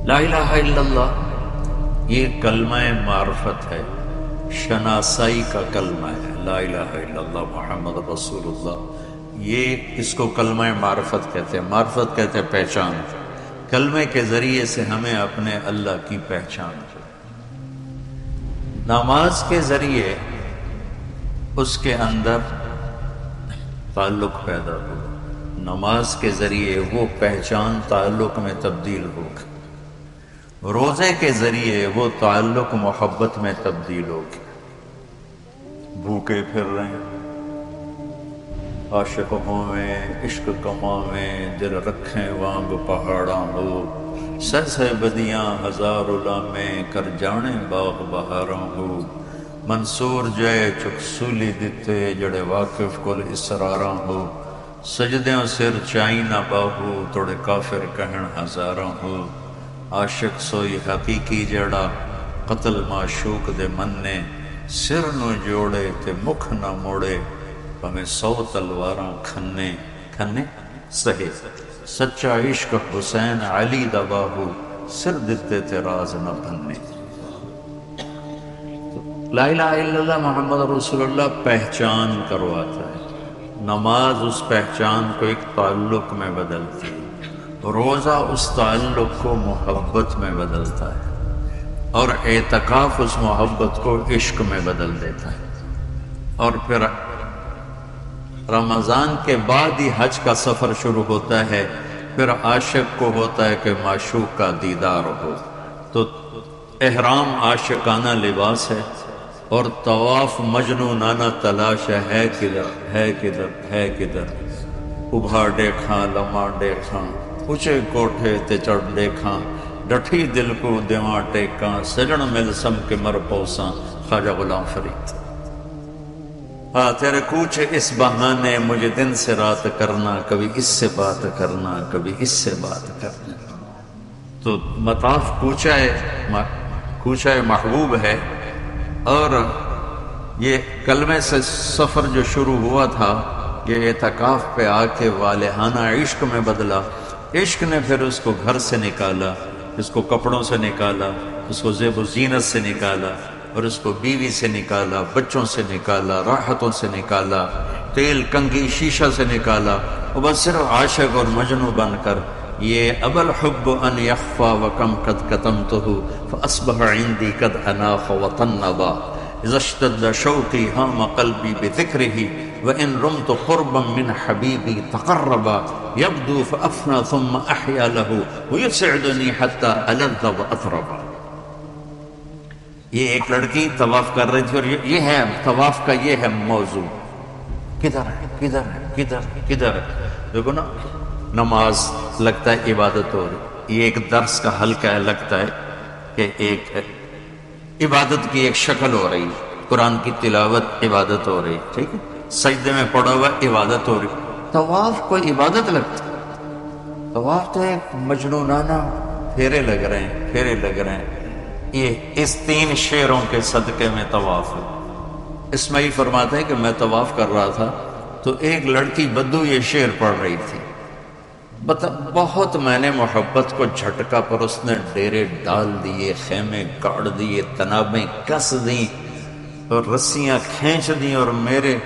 لا الہ الا اللہ یہ کلمہ معرفت ہے، شناسائی کا کلمہ ہے۔ لا الہ الا اللہ محمد رسول اللہ، یہ اس کو کلمہ معرفت کہتے ہیں۔ معرفت کہتے ہیں پہچان۔ کلمے کے ذریعے سے ہمیں اپنے اللہ کی پہچان ہو۔ نماز کے ذریعے اس کے اندر تعلق پیدا ہو، نماز کے ذریعے وہ پہچان تعلق میں تبدیل ہوگی، روزے کے ذریعے وہ تعلق محبت میں تبدیل ہوگی۔ بھوکے پھر رہے ہیں، عاشق ہوئیں، عشق کماویں، دل رکھیں وانگ پہاڑاں ہو، سہ بدیاں ہزار علامیں، کر جانے باغ بہاراں ہو، منصور جائے چک سولی دتے، جڑے واقف کل اسراراں ہو، سجدیوں سر چائی نہ باہو، توڑے کافر کہن ہزاراں ہو، عاشق سوئی حقیقی جڑا، قتل معشوق دے مننے، سر نو جوڑے تے مکھ نہ موڑے، ہمیں 100 تلواراں کھنے کھنے صحیح سچا عشق حسین علی دا باہو، سر دتے تے راز نہ بننے۔ لا الہ الا اللہ محمد رسول اللہ پہچان کرواتا ہے، نماز اس پہچان کو ایک تعلق میں بدلتی ہے، روزہ اس تعلق کو محبت میں بدلتا ہے، اور اعتکاف اس محبت کو عشق میں بدل دیتا ہے۔ اور پھر رمضان کے بعد ہی حج کا سفر شروع ہوتا ہے، پھر عاشق کو ہوتا ہے کہ معشوق کا دیدار ہو، تو احرام عاشقانہ لباس ہے، اور طواف مجنونانہ تلاش ہے کدھر ہے کدھر ہے کدھر، ابھا ڈیکھاں لمحہ ڈیکھاں، اونچے کوٹھے تے چڑھ ڈیکھاں، ڈٹھی دل کو دیواں ٹیکاں، سجن مل سم کے مر پوساں، خواجہ غلام فرید۔ تیرے کوچے اس بہانے، مجھے دن سے رات کرنا، کبھی اس سے بات کرنا، کبھی اس سے بات کرنا۔ تو مطاف کوچہ محبوب ہے، اور یہ کلمے سے سفر جو شروع ہوا تھا، یہ اعتکاف پہ آ کے والہانہ عشق میں بدلا۔ عشق نے پھر اس کو گھر سے نکالا، اس کو کپڑوں سے نکالا، اس کو زیب و زینت سے نکالا، اور اس کو بیوی سے نکالا، بچوں سے نکالا، راحتوں سے نکالا، تیل کنگھی شیشہ سے نکالا، اور بس صرف عاشق اور مجنوں بن کر یہ ابا الحب ان یخفا وکم قد کتمتہ فاصبح عندی قد اناخ وطنبا اذا اشتد شوقی ہام قلبی بذکرہ وان رمت قربا من حبیبی تقربا یبدو فافنا ثم احیا لہ ویسعدنی حتی الذ واطربا۔ یہ ایک لڑکی طواف کر رہی تھی، اور یہ ہے طواف کا، یہ ہے موضوع، کدھر ہے کدھر ہے کدھر ہے کدھر ہے۔ دیکھو نا، نماز لگتا ہے عبادت ہو رہی، یہ ایک درس کا حلقہ ہے، لگتا ہے کہ ایک عبادت کی ایک شکل ہو رہی، قرآن کی تلاوت عبادت ہو رہی، ٹھیک ہے، سجدے میں پڑا ہوا عبادت ہو رہی۔ طواف کوئی عبادت لگتا ہے؟ طواف تو ایک مجنونانہ پھیرے لگ رہے ہیں، پھیرے لگ رہے ہیں۔ یہ اس 3 شعروں کے صدقے میں طواف ہے۔ اسماعیل فرماتے ہیں کہ میں طواف کر رہا تھا تو ایک لڑکی بدو یہ شعر پڑھ رہی تھی، بہت میں نے محبت کو جھٹکا، پر اس نے ڈیرے ڈال دیے، خیمے گاڑ دیے، تنابیں کس دیں اور رسیاں کھینچ دیں، اور میرے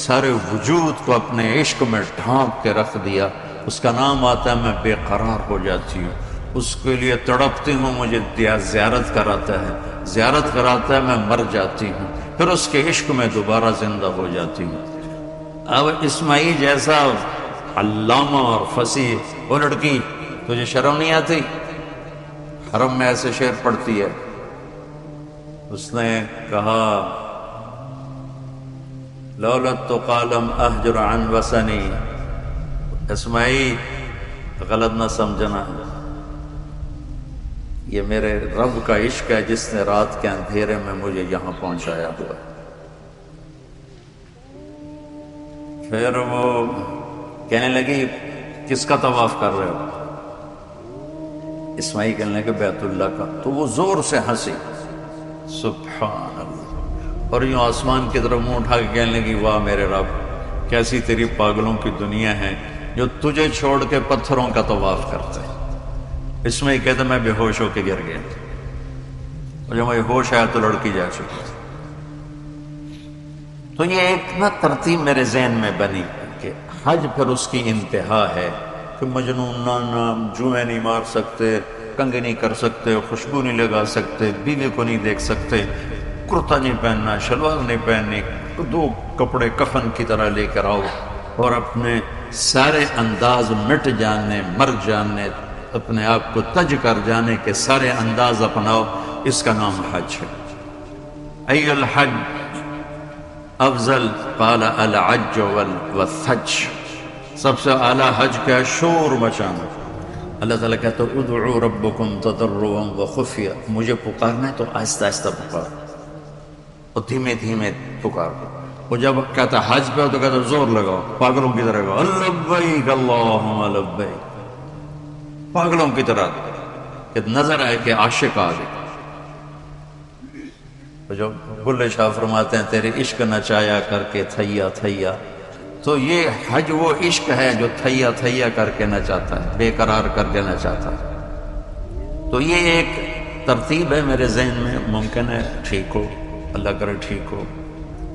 سارے وجود کو اپنے عشق میں ڈھانپ کے رکھ دیا۔ اس کا نام آتا ہے، میں بے قرار ہو جاتی ہوں، اس کے لیے تڑپتی ہوں، مجھے زیارت کراتا ہے، زیارت کراتا ہے، میں مر جاتی ہوں، پھر اس کے عشق میں دوبارہ زندہ ہو جاتی ہوں۔ اب اسماعیل جیسا علامہ اور فصیح وہ لڑکی، تجھے شرم نہیں آتی؟ حرم میں ایسے شعر پڑھتی ہے۔ اس نے کہا لولت تو قالم احجر عن وسنی، اسماعیل غلط نہ سمجھنا، یہ میرے رب کا عشق ہے جس نے رات کے اندھیرے میں مجھے یہاں پہنچایا ہوا۔ پھر وہ کہنے لگی کس کا طواف کر رہے ہو؟ اسماعیل کہنے لگے بیت اللہ کا۔ تو وہ زور سے ہنسی، سبحان اللہ، اور یوں آسمان کی طرف منہ اٹھا کے کہنے لگی واہ میرے رب، کیسی تیری پاگلوں کی دنیا ہے جو تجھے چھوڑ کے پتھروں کا طواف کرتے ہیں۔ اس میں ہی کہتا میں بے ہوش ہو کے گر گیا تھا، اور جب مجھے ہوش آیا تو لڑکی جا چکی تھی۔ تو یہ ایک نا ترتیب میرے ذہن میں بنی کہ حج پھر اس کی انتہا ہے کہ مجنون نہ جوئیں نہیں مار سکتے، کنگھے نہیں کر سکتے، خوشبو نہیں لگا سکتے، بیوی کو نہیں دیکھ سکتے، کرتا نہیں پہننا، شلوار نہیں پہننی، دو کپڑے کفن کی طرح لے کر آؤ اور اپنے سارے انداز مٹ جانے، مر جانے، اپنے آپ کو تج کر جانے کے سارے انداز اپناؤ، اس کا نام حج ہے۔ ای الحج افضل قال العج والثج، سب سے اعلیٰ حج کیا؟ شور مچانا۔ اللہ تعالیٰ کہتا ہے ادعوا ربکم تضرعا وخفیا، مجھے پکارنا ہے تو آہستہ آہستہ پکار اور دھیمے دھیمے پکار۔ وہ جب کہتا حج پہ ہو تو کہتا زور لگاؤ، پاگلوں کی طرح گاؤ لبیک اللہم لبیک، پاگلوں کی طرح کہ نظر آئے کہ عاشق آ گئے۔ جو بلے شاہ فرماتے ہیں تیرے عشق نچایا کر کے تھیا تھیا، تو یہ حج وہ عشق ہے جو تھیا تھیا کر کے نچاتا ہے، بے قرار کر کے نچاتا ہے۔ تو یہ ایک ترتیب ہے میرے ذہن میں، ممکن ہے ٹھیک ہو، اللہ کرے ٹھیک ہو،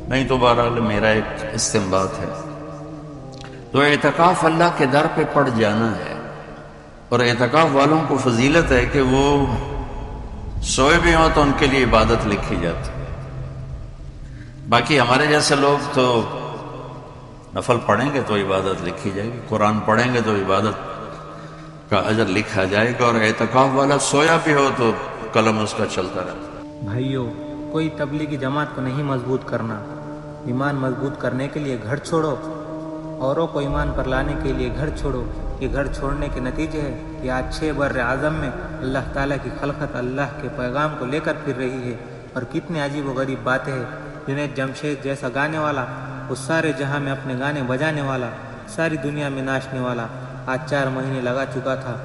نہیں تو بہرحال میرا ایک استنباط ہے۔ تو اعتکاف اللہ کے در پہ پڑ جانا ہے، اور اعتکاف والوں کو فضیلت ہے کہ وہ سوئے بھی ہوں تو ان کے لیے عبادت لکھی جاتی۔ باقی ہمارے جیسے لوگ تو نفل پڑھیں گے تو عبادت لکھی جائے گی، قرآن پڑھیں گے تو عبادت کا اجر لکھا جائے گا، اور اعتکاف والا سویا بھی ہو تو قلم اس کا چلتا رہتا۔ بھائیو، کوئی تبلیغی جماعت کو نہیں مضبوط کرنا، ایمان مضبوط کرنے کے لیے گھر چھوڑو، اوروں کو ایمان پر لانے کے لیے گھر چھوڑو۔ یہ گھر چھوڑنے کے نتیجے ہے کہ آج 6 بر اعظم میں اللہ تعالیٰ کی خلقت اللہ کے پیغام کو لے کر پھر رہی ہے، اور کتنے عجیب و غریب باتیں ہیں۔ جنید جمشید جیسا گانے والا، اس سارے جہاں میں اپنے گانے بجانے والا، ساری دنیا میں ناچنے والا، آج 4 مہینے لگا چکا تھا۔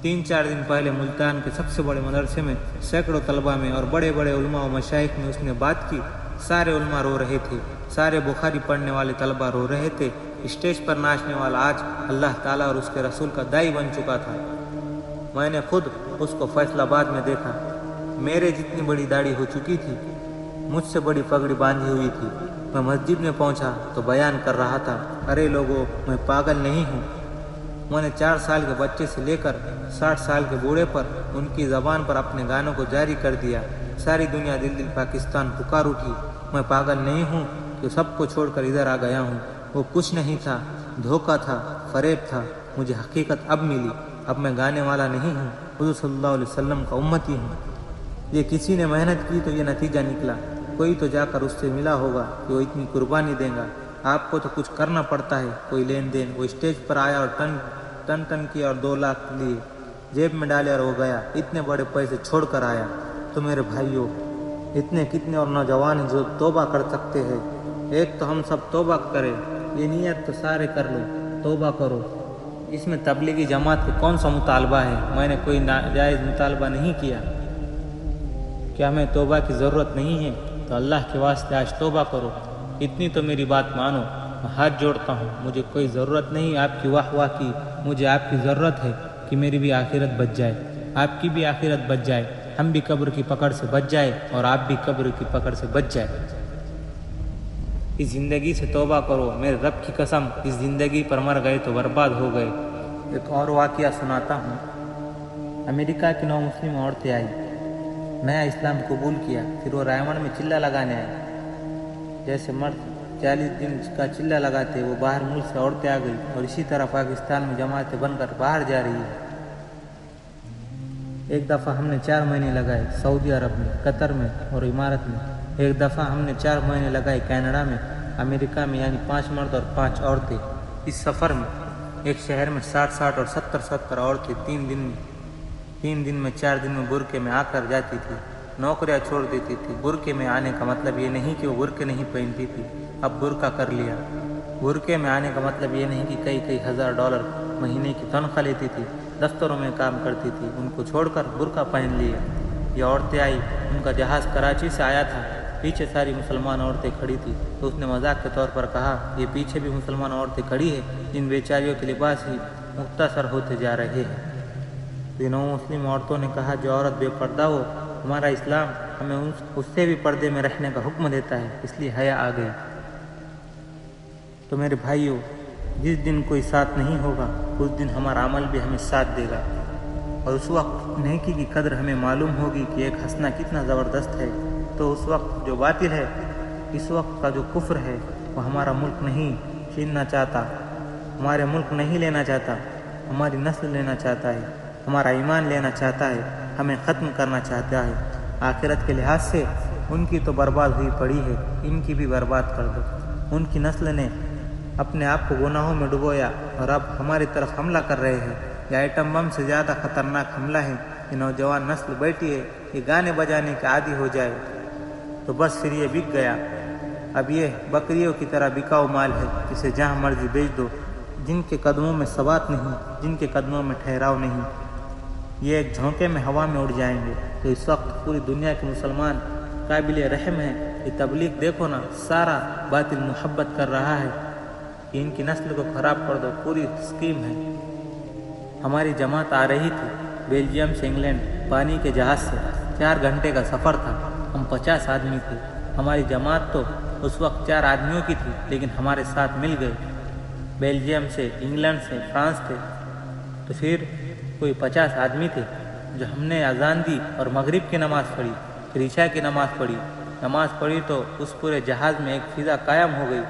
3-4 دن پہلے ملتان کے سب سے بڑے مدرسے میں سینکڑوں طلبہ میں اور بڑے بڑے علماء و مشائخ میں اس نے بات کی، سارے علماء رو رہے تھے، سارے بخاری پڑھنے والے طلبہ رو رہے تھے۔ اسٹیج پر ناچنے والا آج اللہ تعالیٰ اور اس کے رسول کا داعی بن چکا تھا۔ میں نے خود اس کو فیصل آباد میں دیکھا، میرے جتنی بڑی داڑھی ہو چکی تھی، مجھ سے بڑی پگڑی باندھی ہوئی تھی۔ میں مسجد میں پہنچا تو بیان کر رہا تھا، ارے لوگو، میں پاگل نہیں ہوں۔ میں نے 4 سال کے بچے سے لے کر 60 سال کے بوڑھے پر ان کی زبان پر اپنے گانوں کو جاری کر دیا۔ ساری دنیا دل دل پاکستان پکار اٹھی۔ میں پاگل نہیں ہوں کہ سب کو چھوڑ کر ادھر آ گیا ہوں۔ وہ کچھ نہیں تھا، دھوکہ تھا، فریب تھا۔ مجھے حقیقت اب ملی، اب میں گانے والا نہیں ہوں، حضور صلی اللہ علیہ وسلم کا امتی ہوں۔ یہ کسی نے محنت کی تو یہ نتیجہ نکلا۔ کوئی تو جا کر اس سے ملا ہوگا کہ وہ اتنی قربانی دے گا۔ آپ کو تو کچھ کرنا پڑتا ہے، کوئی لین دین۔ وہ اسٹیج پر آیا اور ٹن کیا اور 2 لاکھ لیے، جیب میں ڈالے اور وہ گیا۔ اتنے بڑے پیسے چھوڑ کر آیا۔ تو میرے بھائیوں، اتنے کتنے اور نوجوان ہیں جو توبہ کر سکتے ہیں۔ ایک تو ہم سب توبہ کریں، یہ نیت تو سارے کر لو، توبہ کرو۔ اس میں تبلیغی جماعت کا کون سا مطالبہ ہے؟ میں نے کوئی ناجائز مطالبہ نہیں کیا۔ کیا ہمیں توبہ کی ضرورت نہیں ہے؟ تو اللہ کے واسطے آج توبہ کرو، اتنی تو میری بات مانو۔ میں ہاتھ جوڑتا ہوں، مجھے کوئی ضرورت نہیں آپ کی واہ واہ کی، مجھے آپ کی ضرورت ہے کہ میری بھی آخرت بچ جائے، آپ کی بھی آخرت بچ جائے، ہم بھی قبر کی پکڑ سے بچ جائے اور آپ بھی قبر کی پکڑ سے بچ جائے۔ اس زندگی سے توبہ کرو، میرے رب کی قسم، اس زندگی پر مر گئے تو برباد ہو گئے۔ ایک اور واقعہ سناتا ہوں۔ امریکہ کی 9 مسلم عورتیں آئی، نیا اسلام قبول کیا، پھر وہ رائمنڈ میں چلہ لگانے آئے۔ جیسے مرد 40 دن کا چلہ لگاتے، وہ باہر ملک سے عورتیں آ گئی، اور اسی طرح پاکستان میں جماعتیں بن کر باہر جا رہی ہے۔ ایک دفعہ ہم نے 4 مہینے لگائے سعودی عرب میں، قطر میں اور امارات میں۔ ایک دفعہ ہم نے 4 مہینے لگائے کینیڈا میں، امریکہ میں، یعنی 5 مرد اور 5 عورتیں۔ اس سفر میں ایک شہر میں 60 اور 70 عورتیں 3 دن میں 4 دن میں برقعے میں آ کر جاتی تھی، نوکریاں چھوڑ دیتی تھی۔ برقعے میں آنے کا مطلب یہ نہیں کہ وہ برقعے نہیں پہنتی تھی، اب برقع کر لیا۔ برقعے میں آنے کا مطلب یہ نہیں کہ کئی $1000 مہینے کی تنخواہ لیتی تھی، دفتروں میں کام کرتی تھی، ان کو چھوڑ کر برقع پہن لیا۔ یہ عورتیں آئی، ان کا جہاز کراچی سے آیا تھا، پیچھے ساری مسلمان عورتیں کھڑی تھی، تو اس نے مذاق کے طور پر کہا، یہ پیچھے بھی مسلمان عورتیں کھڑی ہیں، جن بیچاریوں کے لباس ہی مختصر ہوتے جا رہے ہیں۔ نو مسلم عورتوں نے کہا جو عورت بے پردہ ہو، ہمارا اسلام ہمیں اس سے بھی پردے میں رہنے کا حکم دیتا ہے، اس لیے حیا آ گیا۔ تو میرے بھائیوں، جس دن کوئی ساتھ نہیں ہوگا اس دن ہمارا عمل بھی ہمیں ساتھ دے گا، اور اس وقت نیکی کی قدر ہمیں معلوم ہوگی کہ ایک حسنہ کتنا زبردست ہے۔ تو اس وقت جو باطل ہے، اس وقت کا جو کفر ہے، وہ ہمارا ملک نہیں چھیننا چاہتا، ہمارے ملک نہیں لینا چاہتا، ہماری نسل لینا چاہتا ہے، ہمارا ایمان لینا چاہتا ہے، ہمیں ختم کرنا چاہتا ہے۔ آخرت کے لحاظ سے ان کی تو برباد ہوئی پڑی ہے، ان کی بھی برباد کر دو۔ ان کی نسل نے اپنے آپ کو گناہوں میں ڈبویا اور اب ہماری طرف حملہ کر رہے ہیں۔ یہ ایٹم بم سے زیادہ خطرناک حملہ ہے کہ نوجوان نسل بیٹھی ہے، یہ گانے بجانے کے عادی ہو جائے تو بس پھر یہ بک گیا۔ اب یہ بکریوں کی طرح بکاؤ مال ہے، جسے جہاں مرضی بیچ دو، جن کے قدموں میں ثبات نہیں، جن کے قدموں میں ٹھہراؤ نہیں، یہ ایک جھونکے میں ہوا میں اڑ جائیں گے۔ تو اس وقت پوری دنیا کے مسلمان قابل رحم ہیں۔ یہ تبلیغ دیکھو نا، سارا باطل محبت کر رہا ہے کہ ان کی نسل کو خراب کر دو، پوری اسکیم ہے۔ ہماری جماعت آ رہی تھی بیلجیم سے انگلینڈ پانی کے جہاز سے، 4 گھنٹے کا سفر تھا، ہم 50 آدمی تھے۔ ہماری جماعت تو اس وقت 4 آدمیوں کی تھی، لیکن ہمارے ساتھ مل گئے بیلجیم سے، انگلینڈ سے، فرانس سے، تو پھر کوئی 50 آدمی تھے جو ہم نے اذان دی اور مغرب کی نماز پڑھی، پھر عشاء کی نماز پڑھی تو اس پورے جہاز میں ایک فضا قائم ہو گئی،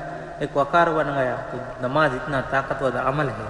ایک وقار بن گیا۔ تو نماز اتنا طاقتور عمل ہے۔